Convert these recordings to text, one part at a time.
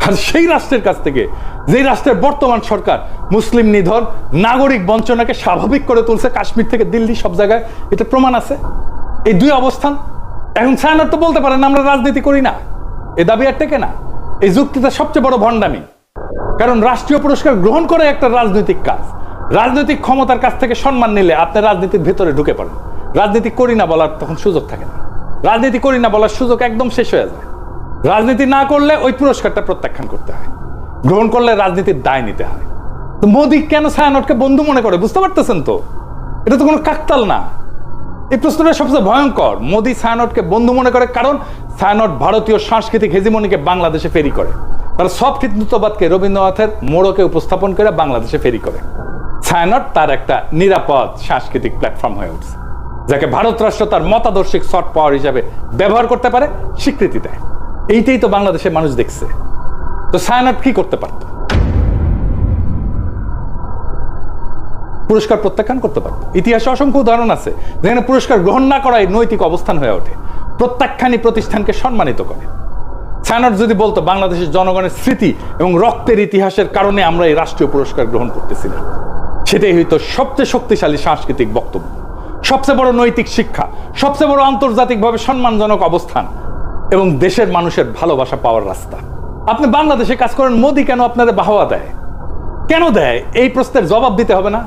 আর সেই রাষ্ট্রের কাছ থেকে, যে রাষ্ট্রের বর্তমান সরকার মুসলিম নিধন, নাগরিক বঞ্চনাকে স্বাভাবিক করে তুলছে, কাশ্মীর থেকে দিল্লি সব জায়গায় এটা প্রমাণ আছে। এই দুই অবস্থান। এখন ছায়ানট তো বলতে পারেন আমরা রাজনীতি করি না, এ দাবি আর টেকে না। এই যুক্তিটা সবচেয়ে বড় ভণ্ডামি। কারণ রাষ্ট্রীয় পুরস্কার গ্রহণ করে একটা রাজনৈতিক কাজ। রাজনৈতিক ক্ষমতার কাছ থেকে সম্মান নিলে আপনি রাজনীতির ভেতরে ঢুকে পড়েন। রাজনীতি করি না বলার তখন সুযোগ থাকে না। রাজনীতি করি না বলার সুযোগ একদম শেষ হয়ে যায়। রাজনীতি না করলে ওই পুরস্কারটা প্রত্যাখ্যান করতে হয়, গ্রহণ করলে রাজনীতির দায় নিতে হয়। তো মোদি কেন ছায়ানটকে বন্ধু মনে করে বুঝতে পারতেছেন তো? এটা তো কোনো কাকতাল না। এই প্রশ্নটা সবচেয়ে ভয়ঙ্কর। মোদি ছায়ানটকে বন্ধু মনে করে কারণ ছায়ানট ভারতীয় সাংস্কৃতিক হেজিমনিকে বাংলাদেশে ফেরি করে। তারা সব হিন্দুত্ববাদকে রবীন্দ্রনাথের মোড়কে উপস্থাপন করে বাংলাদেশে ফেরি করে। ছায়ানট তার একটা নিরাপদ সাংস্কৃতিক প্ল্যাটফর্ম হয়ে উঠছে, যাকে ভারত রাষ্ট্র তার মতাদর্শিক সফট পাওয়ার হিসাবে ব্যবহার করতে পারে, স্বীকৃতি দেয়। এইটাই তো বাংলাদেশের মানুষ দেখছে। তো ছায়ানট কি করতে পারত? পুরস্কার প্রত্যাখ্যান করতে পারত। ইতিহাসে অসংখ্য উদাহরণ আছে যেখানে পুরস্কার গ্রহণ না করাই নৈতিক অবস্থান হয়ে ওঠে, প্রত্যাখ্যানই প্রতিষ্ঠানকে সম্মানিত করে। ছায়ানট যদি বলতো বাংলাদেশের জনগণের স্মৃতি এবং রক্তের ইতিহাসের কারণে আমরা এই রাষ্ট্রীয় পুরস্কার গ্রহণ করতেছিলাম, সেটাই হয়তো সবচেয়ে শক্তিশালী সাংস্কৃতিক বক্তব্য, সবচেয়ে বড় নৈতিক শিক্ষা, সবচেয়ে বড় আন্তর্জাতিকভাবে সম্মানজনক অবস্থান এবং দেশের মানুষের ভালোবাসা পাওয়ার রাস্তা। আপনি বাংলাদেশে কাজ করেন, মোদি কেন আপনাদের বাহবা দেয়? কেন দেয়? এই প্রশ্নের জবাব দিতে হবে না?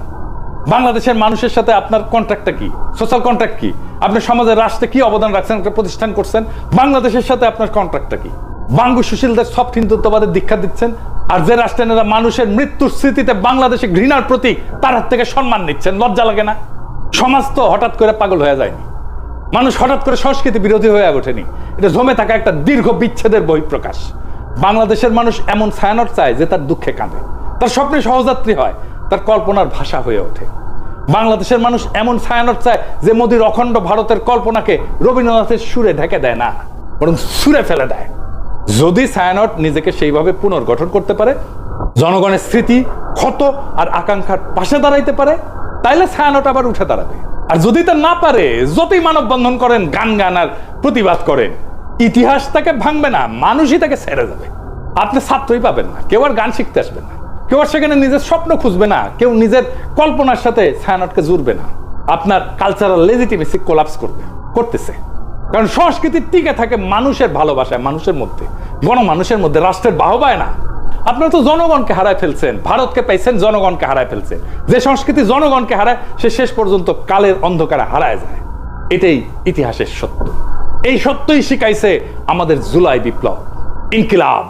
বাংলাদেশের মানুষের সাথে আপনার কন্ট্রাক্টটা কি? সোশ্যাল কন্ট্রাক্ট কি? আপনি সমাজের রাষ্ট্রে কি অবদান রাখছেন? একটা প্রতিষ্ঠান করছেন। বাংলাদেশের সাথে আপনার কন্ট্রাক্টটা কি? বাঙ্গু সুশীলদের সফট হিন্দুত্ববাদের দীক্ষা দিচ্ছেন, আর যে রাষ্ট্রেরা মানুষের মৃত্যুর স্মৃতিতে বাংলাদেশে ঘৃণার প্রতীক তার হাত থেকে সম্মান নিচ্ছেন। লজ্জা লাগে না? সমাজ তো হঠাৎ করে পাগল হয়ে যায়নি, মানুষ হঠাৎ করে সংস্কৃতি বিরোধী হয়ে ওঠেনি। এটা জমে থাকা একটা দীর্ঘ বিচ্ছেদের বহিঃপ্রকাশ। বাংলাদেশের মানুষ এমন ছায়ানট চায় যে তার দুঃখে কাঁদে, তার স্বপ্নে সহযাত্রী হয়, তার কল্পনার ভাষা হয়ে ওঠে। বাংলাদেশের মানুষ এমন ছায়ানট চায় যে মোদির অখণ্ড ভারতের কল্পনাকে রবীন্দ্রনাথের সুরে ঢেকে দেয় না, বরং সুরে ফেলে দেয়। যদি ছায়ানট নিজেকে সেইভাবে পুনর্গঠন করতে পারে, জনগণের স্মৃতি, ক্ষত আর আকাঙ্ক্ষার পাশে দাঁড়াইতে পারে, তাইলে ছায়ানট আবার উঠে দাঁড়াবে। আর যদি তা না পারে, যতই মানববন্ধন করেন, গান আর প্রতিবাদ করেন, ইতিহাস তাকে ভাঙবে না, মানুষই তাকে ছেড়ে যাবে। আপনি ছাত্রই পাবেন না, কেউ আর গান শিখতে আসবে না, কেউ আর সেখানে নিজের স্বপ্ন খুঁজবে না, কেউ নিজের কল্পনার সাথে ছায়ানটকে জুড়বে না। আপনার কালচারাল লেজিটিমেসি কোলাপস করতেছে। কারণ সংস্কৃতি টিকে থাকে মানুষের ভালোবাসায়, মানুষের মধ্যে, গণমানুষের মধ্যে, রাষ্ট্রের বাহবায় না। আপনারা তো জনগণকে হারায় ফেলছেন, ভারতকে পাইছেন, জনগণকে হারায় ফেলছেন। যে সংস্কৃতি জনগণকে হারায়, সে শেষ পর্যন্ত কালের অন্ধকারে হারায় যায়। এটাই ইতিহাসের সত্য। এই সত্যই শিখাইছে আমাদের জুলাই বিপ্লব, ইনকিলাব।